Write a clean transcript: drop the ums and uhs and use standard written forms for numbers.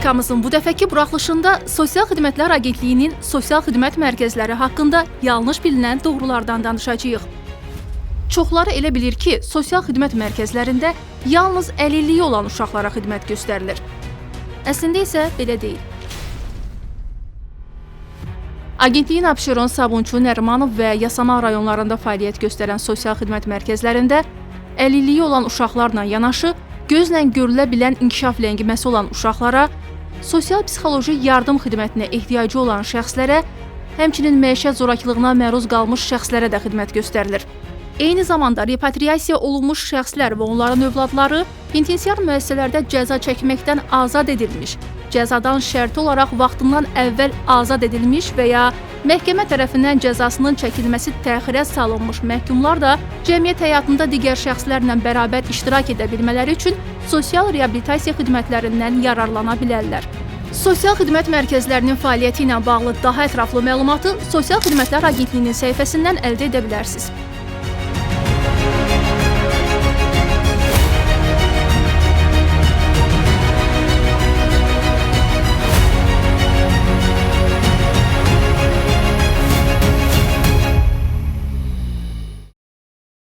Rubrikamızın bu dəfəki buraxılışında Sosial Xidmətlər Agentliyinin sosial xidmət mərkəzləri haqqında yanlış bilinən doğrulardan danışacağıq. Çoxları elə bilir ki, sosial xidmət mərkəzlərində yalnız əlilliyi olan uşaqlara xidmət göstərilir. Əslində isə belə deyil. Agentliyin Abşeron, Sabunçu, Nərimanov və Yasamal rayonlarında fəaliyyət göstərən sosial xidmət mərkəzlərində əlilliyi olan uşaqlarla yanaşı, gözlə görülə bilən inkişaf ləngiməsi olan uşaqlara, sosial-psixoloji yardım xidmətinə ehtiyacı olan şəxslərə, həmçinin məişət zorakılığına məruz qalmış şəxslərə də xidmət göstərilir. Eyni zamanda repatriasiya olunmuş şəxslər və onların övladları penitensiar müəssisələrdə cəza çəkməkdən azad edilmiş, cəzadan şərti olaraq vaxtından əvvəl azad edilmiş və ya məhkəmə tərəfindən cəzasının çəkilməsi təxirə salınmış məhkumlar da cəmiyyət həyatında digər şəxslərlə bərabər iştirak edə bilmələri üçün sosial reabilitasiya xidmətlərindən yararlana bilərlər. Sosial xidmət mərkəzlərinin fəaliyyəti ilə bağlı daha ətraflı məlumatı Sosial Xidmətlər Agentliyinin səhifəsindən əldə edə bilərsiniz.